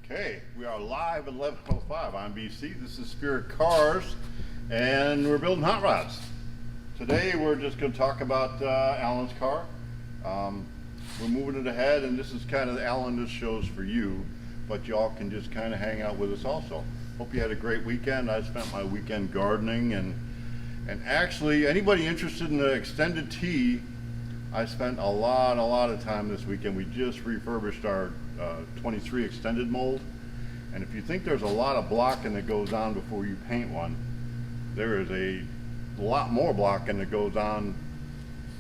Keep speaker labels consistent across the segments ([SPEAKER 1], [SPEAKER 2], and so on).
[SPEAKER 1] Okay, we are live at 11:05 on BC. This is Spirit Cars, and we're building hot rods. Today we're just going to talk about Alan's car. We're moving it ahead, and this is kind of Alan. This show's for you, but y'all can just kind of hang out with us also. Hope you had a great weekend. I spent my weekend gardening, and actually, anybody interested in the extended T, I spent a lot of time this weekend. We just refurbished our 23 extended mold, and if you think there's a lot of blocking that goes on before you paint one, there is a lot more blocking that goes on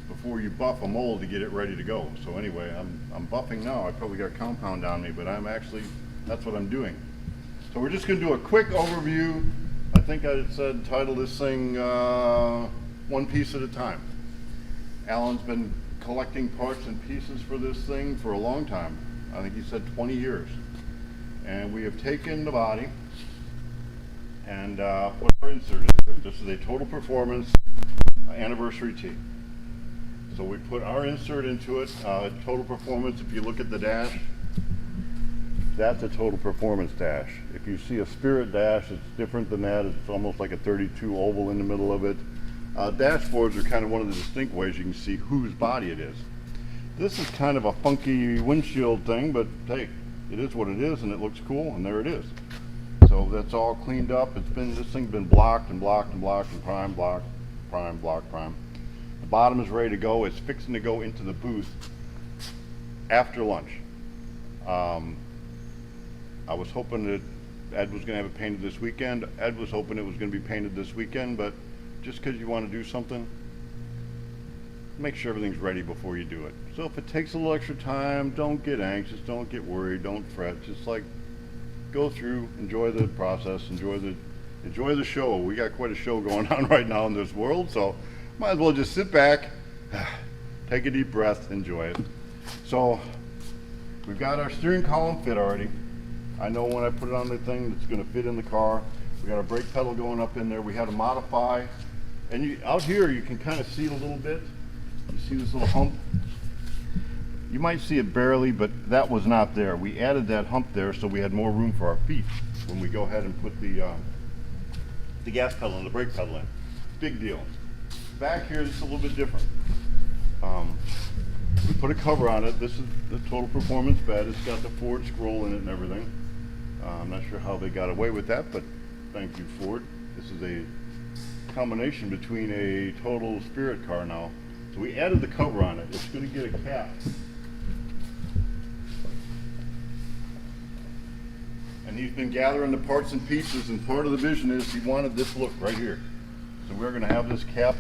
[SPEAKER 1] before you buff a mold to get it ready to go. So anyway, I'm buffing now. I probably got compound on me, but that's what I'm doing. So we're just going to do a quick overview. I think I said title this thing one piece at a time. Alan's been collecting parts and pieces for this thing for a long time. I think he said 20 years. And we have taken the body and put our insert into it. This is a Total Performance anniversary tee. So we put our insert into it. Total Performance, if you look at the dash, that's a Total Performance dash. If you see a Spirit dash, it's different than that. It's almost like a 32 oval in the middle of it. Dashboards are kind of one of the distinct ways you can see whose body it is. This is kind of a funky windshield thing, but hey, it is what it is, and it looks cool, and there it is. So that's all cleaned up. This thing's been blocked and primed, primed. The bottom is ready to go. It's fixing to go into the booth after lunch. I was hoping that Ed was going to have it painted this weekend. Ed was hoping it was going to be painted this weekend, but just because you want to do something, make sure everything's ready before you do it. So if it takes a little extra time, don't get anxious, don't get worried, don't fret. Just like go through, enjoy the process, enjoy the show. We got quite a show going on right now in this world, so might as well just sit back, take a deep breath, enjoy it. So we've got our steering column fit already. I know when I put it on the thing, it's going to fit in the car. We got a brake pedal going up in there. We had to modify, and out here you can kind of see it a little bit. You see this little hump? You might see it barely, but that was not there. We added that hump there so we had more room for our feet when we go ahead and put the gas pedal and the brake pedal in. Big deal. Back here, this is a little bit different. We put a cover on it. This is the Total Performance bed. It's got the Ford scroll in it and everything. I'm not sure how they got away with that, but thank you, Ford. This is a combination between a Total Spirit car now. So we added the cover on it. It's going to get a cap. And he's been gathering the parts and pieces, and part of the vision is he wanted this look right here. So we're going to have this cap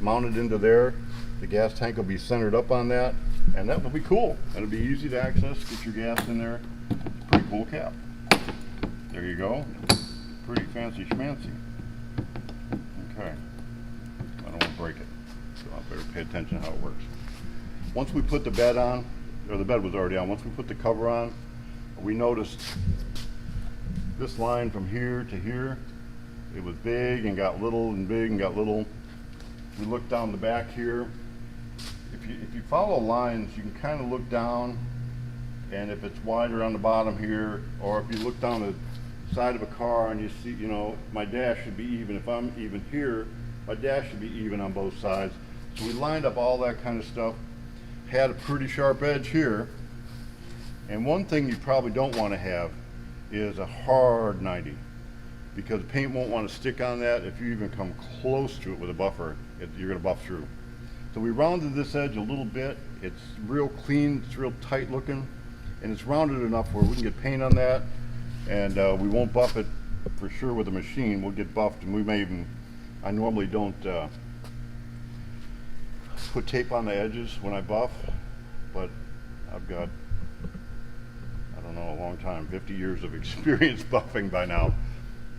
[SPEAKER 1] mounted into there. The gas tank will be centered up on that, and that will be cool. And it'll be easy to access, get your gas in there. It's a pretty cool cap. There you go. Pretty fancy schmancy. Okay. I don't want to break it, so I better pay attention to how it works. Once we put the bed on, or the bed was already on, once we put the cover on, we noticed this line from here to here, it was big and got little and big and got little. We looked down the back here. If you follow lines, you can kind of look down, and if it's wider on the bottom here, or if you look down the side of a car and you see, my dash should be even. If I'm even here, my dash should be even on both sides. So we lined up all that kind of stuff, had a pretty sharp edge here. And one thing you probably don't want to have is a hard 90, because paint won't want to stick on that. If you even come close to it with a buffer, you're going to buff through. So we rounded this edge a little bit. It's real clean, it's real tight looking, and it's rounded enough where we can get paint on that, and we won't buff it for sure with a machine. We'll get buffed, and we may even, I normally don't put tape on the edges when I buff, but I've got, I don't know, a long time, 50 years of experience buffing by now.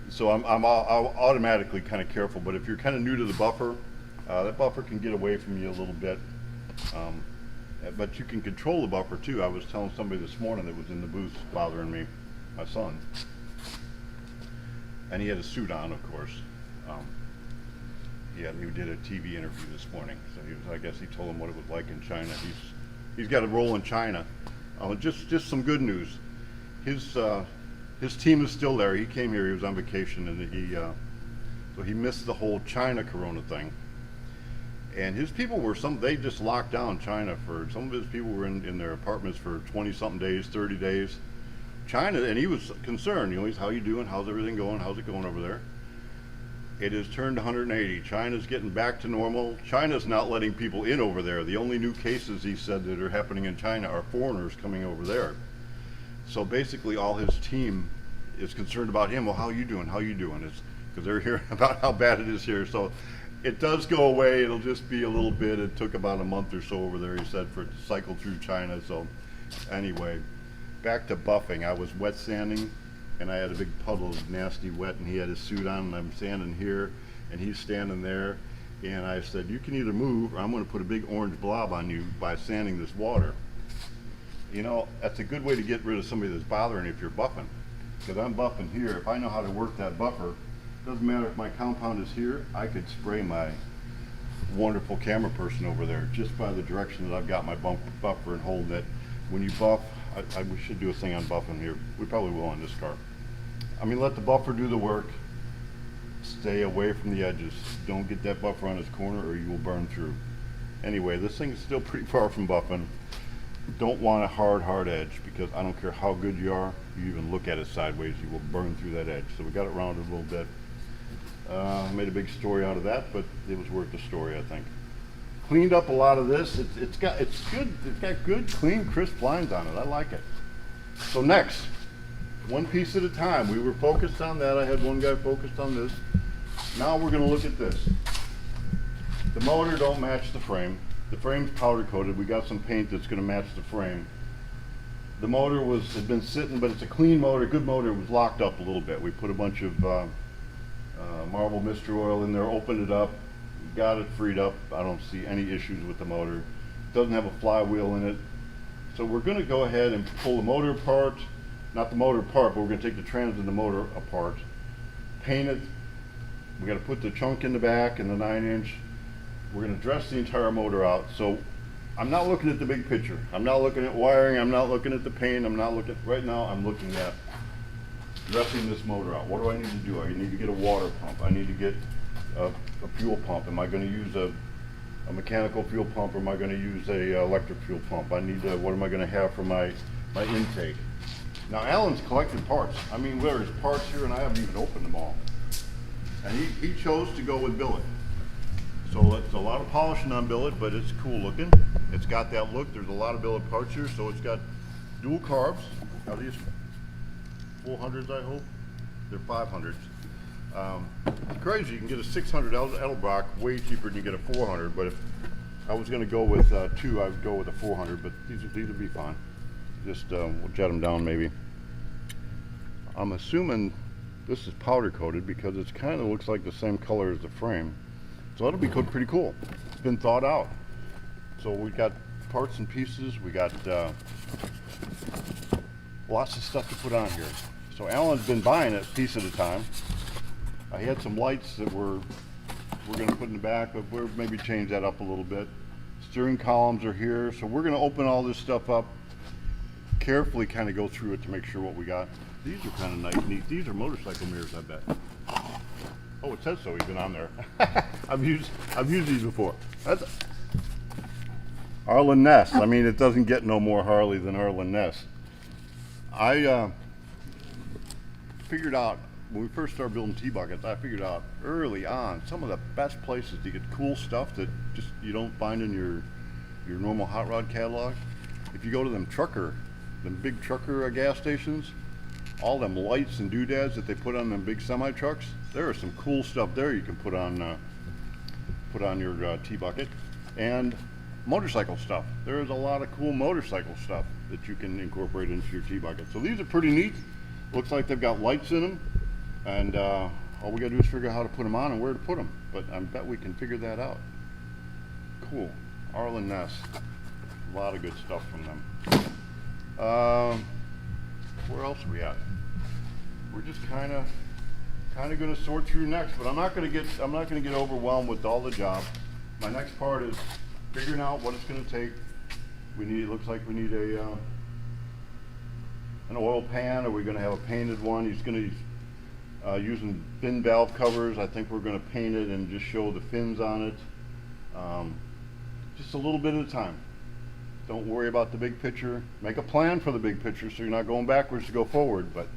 [SPEAKER 1] So I'm automatically kind of careful, but if you're kind of new to the buffer, that buffer can get away from you a little bit. But you can control the buffer too. I was telling somebody this morning that was in the booth bothering me, my son. And he had a suit on, of course. He did a TV interview this morning. So I guess he told him what it was like in China. He's got a role in China. Just some good news. His his team is still there. He came here, he was on vacation, and so he missed the whole China Corona thing. And his people were they just locked down China some of his people were in their apartments for 20 something days, 30 days. China, and he was concerned, he's, how you doing? How's everything going? How's it going over there? It has turned 180. China's getting back to normal. China's not letting people in over there. The only new cases, he said, that are happening in China are foreigners coming over there. So basically all his team is concerned about him. Well, how you doing? How you doing? It's because they're hearing about how bad it is here. So it does go away. It'll just be a little bit. It took about a month or so over there, he said, for it to cycle through China. So anyway, back to buffing. I was wet sanding, and I had a big puddle of nasty wet, and he had his suit on, and I'm standing here, and he's standing there, and I said, you can either move, or I'm going to put a big orange blob on you by sanding this water. That's a good way to get rid of somebody that's bothering you if you're buffing, because I'm buffing here. If I know how to work that buffer, doesn't matter if my compound is here, I could spray my wonderful camera person over there just by the direction that I've got my buffer and holding it. When you buff, we should do a thing on buffing here. We probably will on this car. Let the buffer do the work. Stay away from the edges. Don't get that buffer on this corner or you will burn through. Anyway, this thing is still pretty far from buffing. Don't want a hard edge, because I don't care how good you are, you even look at it sideways, you will burn through that edge. So we got it rounded a little bit. I made a big story out of that, but it was worth the story, I think. Cleaned up a lot of this. It's got good, clean, crisp lines on it. I like it. So next, one piece at a time. We were focused on that. I had one guy focused on this. Now we're going to look at this. The motor don't match the frame. The frame's powder coated. We got some paint that's going to match the frame. The motor had been sitting, but it's a clean motor, good motor. It was locked up a little bit. We put a bunch of Marvel Mystery Oil in there, opened it up, got it freed up. I don't see any issues with the motor. It doesn't have a flywheel in it. So we're going to go ahead and pull the motor apart. Not the motor apart, but we're going to take the trans and the motor apart, paint it. We got to put the chunk in the back and the 9-inch. We're going to dress the entire motor out. So I'm not looking at the big picture. I'm not looking at wiring. I'm not looking at the paint. Right now I'm looking at dressing this motor out. What do I need to do? I need to get a water pump. I need to get a fuel pump. Am I going to use a mechanical fuel pump, or am I going to use a electric fuel pump? What am I going to have for my intake? Now Alan's collected parts. There's parts here and I haven't even opened them all. And he chose to go with billet. So it's a lot of polishing on billet, but it's cool looking. It's got that look. There's a lot of billet parts here, so it's got dual carbs. Are these 400s, I hope? They're 500s. It's crazy. You can get a 600 Edelbrock way cheaper than you get a 400, but if I was going to go with two, I would go with a 400, but these would be fine. Just we'll jet them down maybe. I'm assuming this is powder coated because it kind of looks like the same color as the frame. So that'll be pretty cool. It's been thought out. So we got parts and pieces. We got lots of stuff to put on here. So Alan's been buying it piece at a time. I had some lights that we're going to put in the back, but we'll maybe change that up a little bit. Steering columns are here. So we're going to open all this stuff up, carefully kind of go through it to make sure what we got. These are kind of nice, neat. These are motorcycle mirrors, I bet. Oh, it says so even on there. I've used these before. That's Arlen Ness. It doesn't get no more Harley than Arlen Ness. I figured out when we first started building T-buckets, I figured out early on some of the best places to get cool stuff that just you don't find in your normal hot rod catalog. If you go to them big trucker gas stations, all them lights and doodads that they put on them big semi trucks, there is some cool stuff there you can put on your T-bucket. And motorcycle stuff. There is a lot of cool motorcycle stuff that you can incorporate into your T-bucket. So these are pretty neat. Looks like they've got lights in them, and all we gotta do is figure out how to put them on and where to put them. But I bet we can figure that out. Cool. Arlen Ness. A lot of good stuff from them. Where else are we at? We're just kind of going to sort through next, but I'm not going to get overwhelmed with all the job. My next part is figuring out what it's going to take. It looks like we need a an oil pan? Are we going to have a painted one? He's going to using fin valve covers. I think we're going to paint it and just show the fins on it. Just a little bit at a time. Don't worry about the big picture. Make a plan for the big picture so you're not going backwards to go forward, but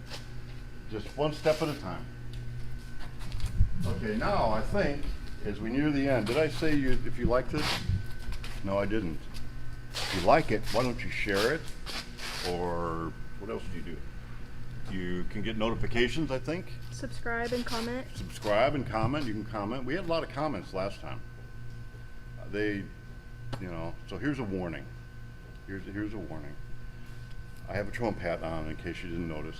[SPEAKER 1] just one step at a time. Okay, now I think as we near the end, did I say if you like this? No, I didn't. If you like it, why don't you share it? Or what else do you do? You can get notifications, I think.
[SPEAKER 2] Subscribe and comment.
[SPEAKER 1] Subscribe and comment. You can comment. We had a lot of comments last time. So here's a warning. Here's a warning. I have a Trump hat on in case you didn't notice.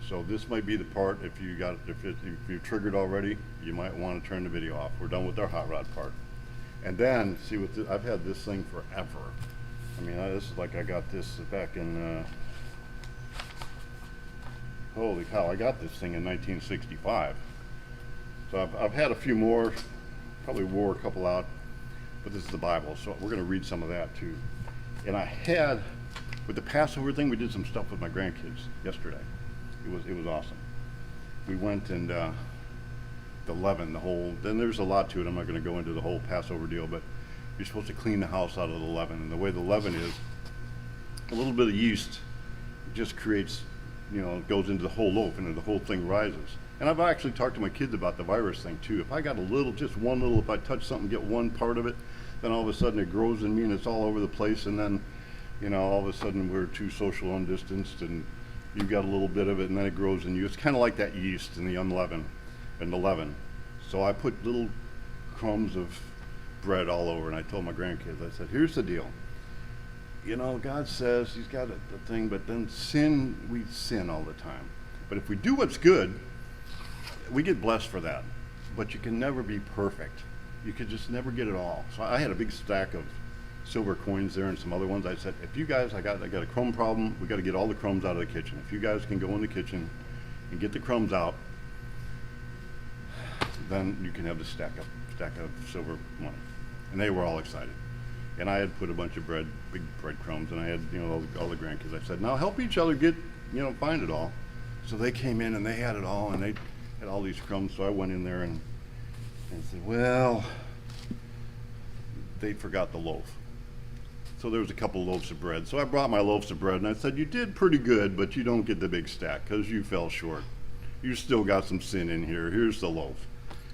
[SPEAKER 1] So this might be the part if you're triggered already, you might want to turn the video off. We're done with our hot rod part. And then see I've had this thing forever. I mean, this is like I got this back in holy cow, I got this thing in 1965. So I've had a few more, probably wore a couple out. But this is the Bible, so we're going to read some of that too. And I had, with the Passover thing, we did some stuff with my grandkids yesterday. It was awesome. We went and the leaven, then there's a lot to it. I'm not going to go into the whole Passover deal, but you're supposed to clean the house out of the leaven. And the way the leaven is, a little bit of yeast just creates, goes into the whole loaf and the whole thing rises. And I've actually talked to my kids about the virus thing too. If I got if I touch something, get one part of it, then all of a sudden it grows in me and it's all over the place. And then, all of a sudden we're too social undistanced and you've got a little bit of it and then it grows in you. It's kind of like that yeast in the unleavened and the leaven. So I put little crumbs of bread all over and I told my grandkids, I said, here's the deal. God says he's got a thing, but then we sin all the time. But if we do what's good, we get blessed for that, but you can never be perfect. You could just never get it all. So I had a big stack of silver coins there and some other ones. I said, if you guys, I got a crumb problem. We got to get all the crumbs out of the kitchen. If you guys can go in the kitchen and get the crumbs out, then you can have the stack of silver money. And they were all excited. And I had put a bunch of big breadcrumbs, and I had all the grandkids. I said, now help each other get find it all. So they came in and they had it all, and they had all these crumbs. So I went in there and said, well, they forgot the loaf. So there was a couple loaves of bread. So I brought my loaves of bread and I said, you did pretty good, but you don't get the big stack because you fell short. You still got some sin in here. Here's the loaf.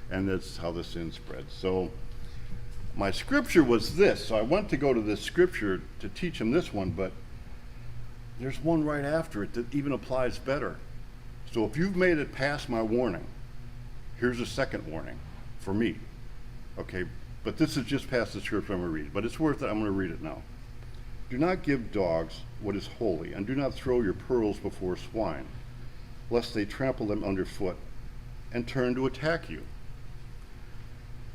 [SPEAKER 1] And that's how the sin spreads. So my scripture was this. So I went to go to this scripture to teach them this one, but there's one right after it that even applies better. So if you've made it past my warning, here's a second warning for me. Okay, but this is just past the scripture I'm going to read, but it's worth it. I'm going to read it now. Do not give dogs what is holy, and do not throw your pearls before swine, lest they trample them underfoot and turn to attack you.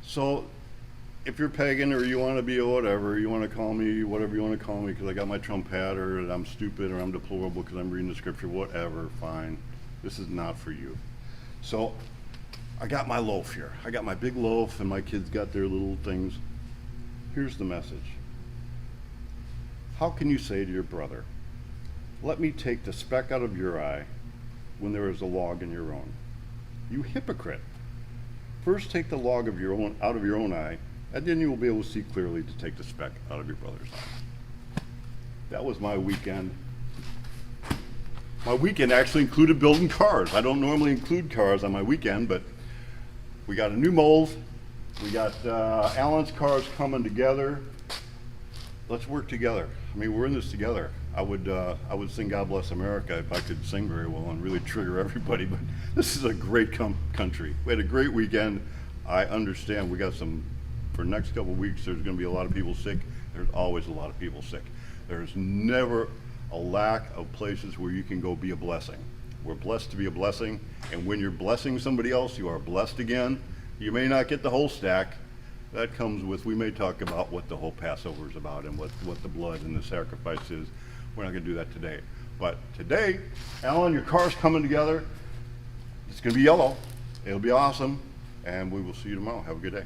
[SPEAKER 1] So if you're pagan or you want to be a whatever, you want to call me whatever you want to call me because I got my Trump hat, or I'm stupid, or I'm deplorable because I'm reading the scripture, whatever, fine. This is not for you. So I got my loaf here. I got my big loaf and my kids got their little things. Here's the message. How can you say to your brother, let me take the speck out of your eye when there is a log in your own? You hypocrite. First take the log out of your own eye, and then you will be able to see clearly to take the speck out of your brother's eye. That was my weekend. My weekend actually included building cars. I don't normally include cars on my weekend, but we got a new mold. We got Alan's cars coming together. Let's work together. I mean, we're in this together. I would sing God Bless America if I could sing very well and really trigger everybody, but this is a great country. We had a great weekend. I understand we got for the next couple of weeks, there's going to be a lot of people sick. There's always a lot of people sick. There's never a lack of places where you can go be a blessing. We're blessed to be a blessing, and when you're blessing somebody else, you are blessed again. You may not get the whole stack. That comes with, we may talk about what the whole Passover is about and what the blood and the sacrifice is. We're not going to do that today. But today, Alan, your car's coming together. It's going to be yellow. It'll be awesome, and we will see you tomorrow. Have a good day.